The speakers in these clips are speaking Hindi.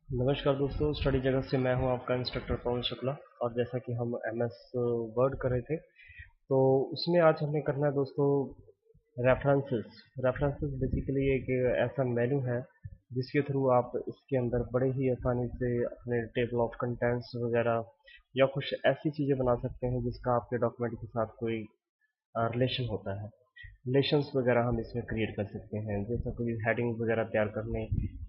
नमस्कार दोस्तों, स्टडी जगत से मैं हूं आपका इंस्ट्रक्टर पवन शुक्ला। और जैसा कि हम एमएस वर्ड कर रहे थे, तो उसमें आज हमें करना है दोस्तों रेफरेंसेस। रेफरेंसेस बेसिकली एक ऐसा मेन्यू है जिसके थ्रू आप इसके अंदर बड़े ही आसानी से अपने टेबल ऑफ कंटेंट्स वगैरह या कुछ ऐसी चीज़ें बना सकते हैं जिसका आपके डॉक्यूमेंट के साथ कोई रिलेशन होता है। रिलेशंस वगैरह हम इसमें क्रिएट कर सकते हैं, जैसा कोई हेडिंग वगैरह तैयार करने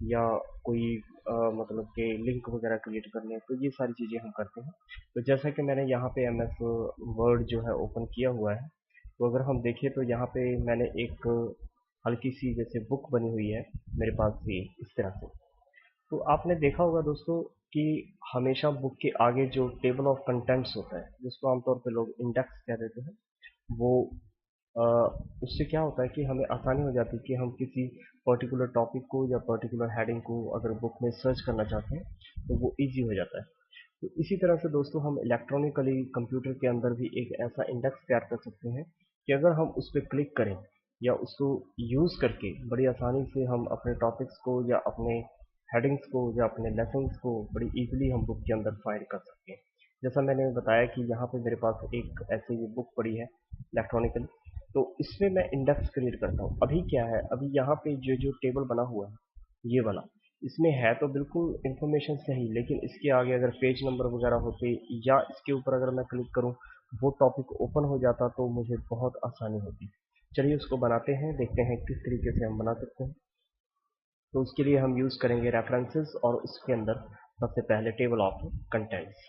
या कोई मतलब कि लिंक वगैरह क्रिएट करने, तो ये सारी चीज़ें हम करते हैं। तो जैसा कि मैंने यहाँ पे एम एस वर्ड जो है ओपन किया हुआ है, तो अगर हम देखें तो यहाँ पे मैंने एक हल्की सी जैसे बुक बनी हुई है मेरे पास भी इस तरह से। तो आपने देखा होगा दोस्तों कि हमेशा बुक के आगे जो टेबल ऑफ कंटेंट्स होता है, जिसको आमतौर पे लोग इंडेक्स कह देते हैं, वो अ, उससे क्या होता है कि हमें आसानी हो जाती है कि हम किसी पर्टिकुलर टॉपिक को या पर्टिकुलर हेडिंग को अगर बुक में सर्च करना चाहते हैं तो वो इजी हो जाता है। तो इसी तरह से दोस्तों हम इलेक्ट्रॉनिकली कंप्यूटर के अंदर भी एक ऐसा इंडेक्स तैयार कर सकते हैं कि अगर हम उस पर क्लिक करें या उसको यूज़ करके बड़ी आसानी से हम अपने टॉपिक्स को या अपने हेडिंग्स को या अपने लेसन्स को बड़ी इजीली हम बुक के अंदर फाइंड कर सकते हैं। जैसा मैंने बताया कि यहाँ पे मेरे पास एक ऐसी बुक पड़ी है इलेक्ट्रॉनिकली, तो इसमें मैं इंडेक्स क्रिएट करता हूँ। अभी क्या है, अभी यहाँ पे जो जो टेबल बना हुआ है ये वाला, इसमें है तो बिल्कुल इंफॉर्मेशन सही, लेकिन इसके आगे अगर पेज नंबर वगैरह होते या इसके ऊपर अगर मैं क्लिक करूँ वो टॉपिक ओपन हो जाता तो मुझे बहुत आसानी होती। चलिए उसको बनाते हैं, देखते हैं किस तरीके से हम बना सकते हैं। तो उसके लिए हम यूज़ करेंगे रेफरेंसेस और उसके अंदर सबसे पहले टेबल ऑफ कंटेंट्स।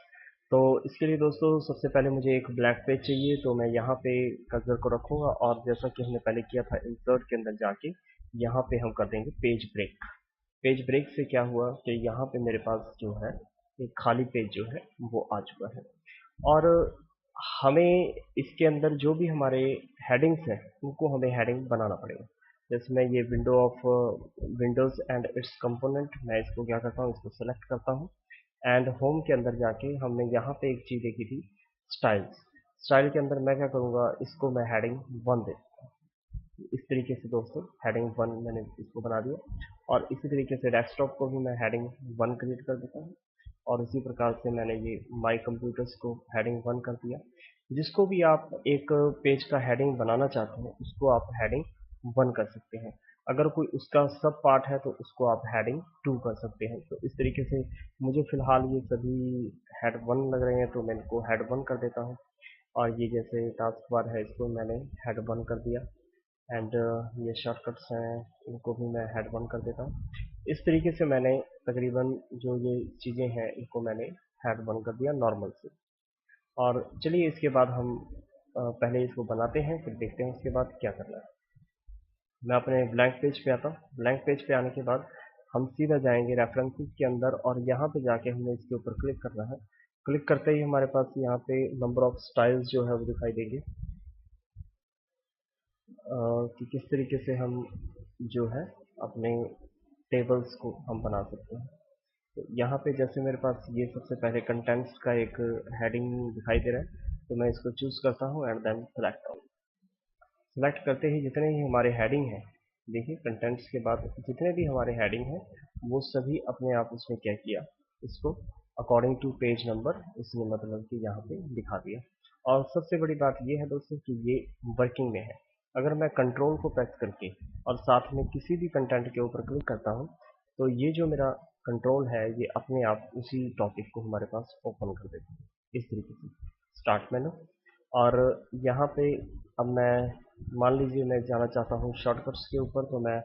तो इसके लिए दोस्तों सबसे पहले मुझे एक ब्लैंक पेज चाहिए, तो मैं यहाँ पे कर्सर को रखूँगा और जैसा कि हमने पहले किया था इंसर्ट के अंदर जाके यहाँ पे हम कर देंगे पेज ब्रेक। पेज ब्रेक से क्या हुआ कि यहाँ पे मेरे पास जो है एक खाली पेज जो है वो आ चुका है। और हमें इसके अंदर जो भी हमारे हेडिंग्स हैं उनको हमें हेडिंग बनाना पड़ेगा। जैसे मैं ये window of Windows and it's component, मैं इसको क्या करता हूँ, इसको सेलेक्ट करता हूँ एंड होम के अंदर जाके हमने यहाँ पे एक चीज़ देखी थी, स्टाइल्स। स्टाइल के अंदर मैं क्या करूँगा, इसको मैं हेडिंग 1 दे, इस तरीके से दोस्तों हेडिंग 1 मैंने इसको बना दिया। और इसी तरीके से डेस्कटॉप को भी मैं हेडिंग 1 क्रिएट कर देता हूँ और इसी प्रकार से मैंने ये माई कंप्यूटर्स को हेडिंग 1 कर दिया। जिसको भी आप एक पेज का हेडिंग बनाना चाहते हैं उसको आप हेडिंग 1 कर सकते हैं। अगर कोई उसका सब पार्ट है तो उसको आप हेडिंग 2 कर सकते हैं। तो इस तरीके से मुझे फिलहाल ये सभी हेड 1 लग रहे हैं तो मैं इनको हेड 1 कर देता हूँ। और ये जैसे टास्क बार है इसको मैंने हेड 1 कर दिया एंड ये शॉर्टकट्स हैं इनको भी मैं हेड 1 कर देता हूँ। इस तरीके से मैंने तकरीबन जो ये चीज़ें हैं इनको मैंने हेड 1 कर दिया नॉर्मल से। और चलिए इसके बाद हम पहले इसको बनाते हैं, फिर देखते हैं इसके बाद क्या करना है। मैं अपने ब्लैंक पेज पे आता हूँ। ब्लैंक पेज पे आने के बाद हम सीधा जाएंगे रेफरेंसेस के अंदर और यहाँ पे जाके हमें इसके ऊपर क्लिक करना है। क्लिक करते ही हमारे पास यहाँ पे नंबर ऑफ स्टाइल्स जो है वो दिखाई देंगे कि किस तरीके से हम जो है अपने टेबल्स को हम बना सकते हैं। तो यहाँ पे जैसे मेरे पास ये सबसे पहले कंटेंट्स का एक हेडिंग दिखाई दे रहा है, तो मैं इसको चूज करता हूँ and then select all. Select करते ही जितने ही हमारे हेडिंग हैं, देखिए कंटेंट्स के बाद जितने भी हमारे हेडिंग हैं वो सभी अपने आप उसने क्या किया, इसको अकॉर्डिंग टू पेज नंबर इसने मतलब कि यहाँ पे दिखा दिया। और सबसे बड़ी बात ये है दोस्तों कि ये वर्किंग में है। अगर मैं कंट्रोल को प्रेस करके और साथ में किसी भी कंटेंट के ऊपर क्लिक करता हूँ तो ये जो मेरा कंट्रोल है ये अपने आप उसी टॉपिक को हमारे पास ओपन कर देता है इस तरीके से। Start menu. और यहाँ पे अब मैं मान लीजिए मैं जाना चाहता हूँ शॉर्टकट्स के ऊपर, तो मैं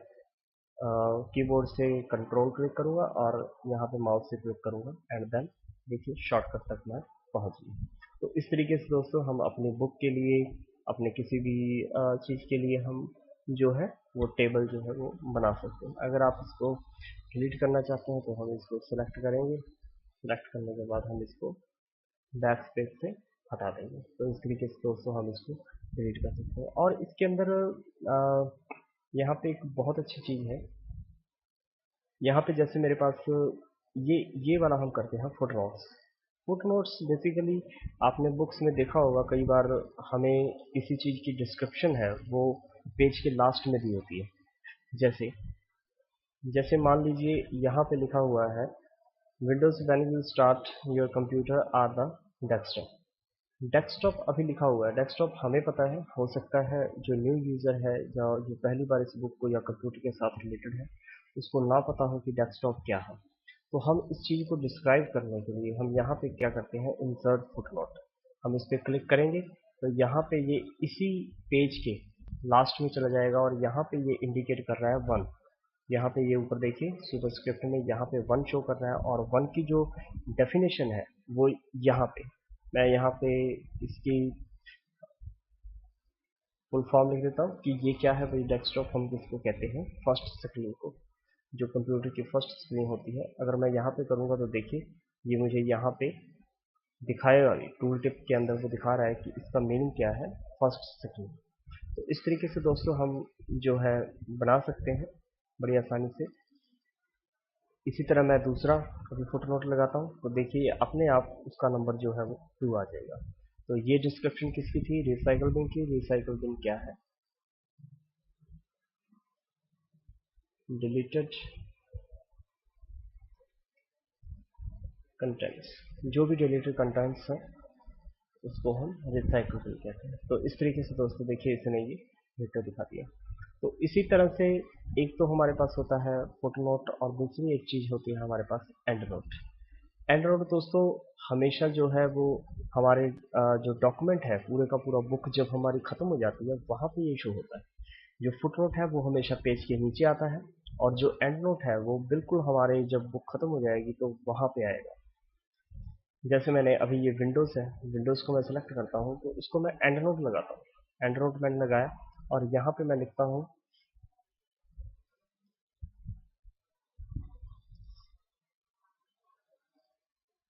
कीबोर्ड से कंट्रोल क्लिक करूँगा और यहाँ पे माउस से क्लिक करूँगा एंड देन देखिए शॉर्टकट तक मैं पहुँच गया। तो इस तरीके से दोस्तों हम अपनी बुक के लिए, अपने किसी भी चीज़ के लिए हम जो है वो टेबल जो है वो बना सकते हैं। अगर आप इसको डिलीट करना चाहते हैं तो हम इसको सिलेक्ट करेंगे। सिलेक्ट करने के बाद हम इसको बैक स्पेस से हटा देंगे। तो इस तरीके से दोस्तों हम इसको डिलीट कर सकते हैं। और इसके अंदर यहाँ पे एक बहुत अच्छी चीज़ है, यहाँ पे जैसे मेरे पास ये वाला हम करते हैं foot notes. Foot notes basically आपने बुक्स में देखा होगा कई बार, हमें किसी चीज़ की डिस्क्रिप्शन है वो पेज के लास्ट में दी होती है। जैसे जैसे मान लीजिए यहाँ पे लिखा हुआ है Windows when you start your computer are the desktop. Desktop अभी लिखा हुआ है, डेस्कटॉप हमें पता है, हो सकता है जो न्यू यूज़र है या जो पहली बार इस बुक को या कंप्यूटर के साथ रिलेटेड है उसको ना पता हो कि डेस्कटॉप क्या है। तो हम इस चीज़ को डिस्क्राइब करने के लिए हम यहाँ पे क्या करते हैं, इंसर्ट फुटनोट। हम इस पर क्लिक करेंगे तो यहाँ पे ये इसी पेज के लास्ट में चला जाएगा और यहाँ पे ये इंडिकेट कर रहा है 1। यहाँ पे ये ऊपर देखिए सुपरस्क्रिप्ट में यहाँ पे 1 शो कर रहा है और 1 की जो डेफिनेशन है वो यहाँ पे, मैं यहाँ पे इसकी फुल फॉर्म लिख देता हूँ कि ये क्या है भाई। डेस्कटॉप हम किसको कहते हैं, फर्स्ट स्क्रीन को, जो कंप्यूटर की फर्स्ट स्क्रीन होती है। अगर मैं यहाँ पे करूँगा तो देखिए ये मुझे यहाँ पे दिखाएगा, टूल टिप के अंदर वो दिखा रहा है कि इसका मीनिंग क्या है, फर्स्ट स्क्रीन। तो इस तरीके से दोस्तों हम जो है बना सकते हैं बड़ी आसानी से। इसी तरह मैं दूसरा अभी फुटनोट लगाता हूँ तो देखिए अपने आप उसका नंबर जो है वो 2 आ जाएगा। तो ये डिस्क्रिप्शन किसकी थी, रिसाइकल बिन की। रिसाइकल बिन क्या है, डिलीटेड कंटेंट्स, जो भी डिलीटेड कंटेंट्स हैं उसको हम रिसाइकल बिन कहते हैं। तो इस तरीके से दोस्तों देखिए इसने ये वेक्टर दिखा दिया। तो इसी तरह से एक तो हमारे पास होता है फुटनोट और दूसरी एक चीज होती है हमारे पास एंड नोट। एंड नोट दोस्तों हमेशा जो है वो हमारे जो डॉक्यूमेंट है पूरे का पूरा बुक जब हमारी खत्म हो जाती है वहां पे ये शो होता है। जो फुटनोट है वो हमेशा पेज के नीचे आता है और जो एंड नोट है वो बिल्कुल हमारे जब बुक खत्म हो जाएगी तो वहां पे आएगा। जैसे मैंने अभी ये विंडोज है, विंडोज को मैं सेलेक्ट करता हूँ तो इसको मैं एंड नोट लगाता हूँ। एंड नोट मैंने लगाया और यहाँ पे मैं लिखता हूँ,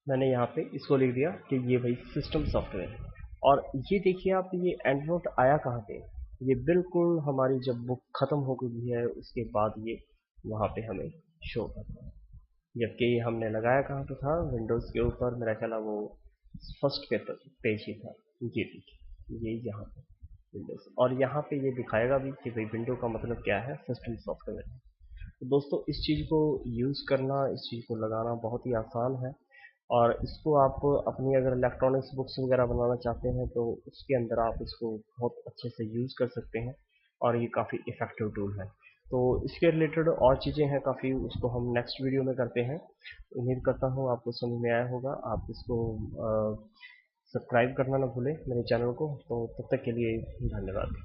मैंने यहाँ पे इसको लिख दिया कि ये भाई सिस्टम सॉफ्टवेयर है। और ये देखिए आप, ये एंड नोट आया कहाँ पे, ये बिल्कुल हमारी जब बुक खत्म हो गई है उसके बाद ये वहाँ पे हमें शो करता है। जबकि ये हमने लगाया कहाँ पे था, विंडोज के ऊपर, मेरा ख्याल है वो फर्स्ट पेपर पेज ही था। ये देखिए ये यहाँ पे विंडोज, और यहाँ पे ये दिखाएगा भी कि भाई विंडो का मतलब क्या है, सिस्टम सॉफ्टवेयर है। तो दोस्तों इस चीज़ को यूज़ करना, इस चीज़ को लगाना बहुत ही आसान है। और इसको आप अपनी अगर इलेक्ट्रॉनिक्स बुक्स वगैरह बनाना चाहते हैं तो उसके अंदर आप इसको बहुत अच्छे से यूज़ कर सकते हैं और ये काफ़ी इफ़ेक्टिव टूल है। तो इसके रिलेटेड और चीज़ें हैं काफ़ी, उसको हम नेक्स्ट वीडियो में करते हैं। उम्मीद करता हूँ आपको समझ में आया होगा। आप इसको सब्सक्राइब करना ना भूलें मेरे चैनल को। तो तब तक के लिए धन्यवाद।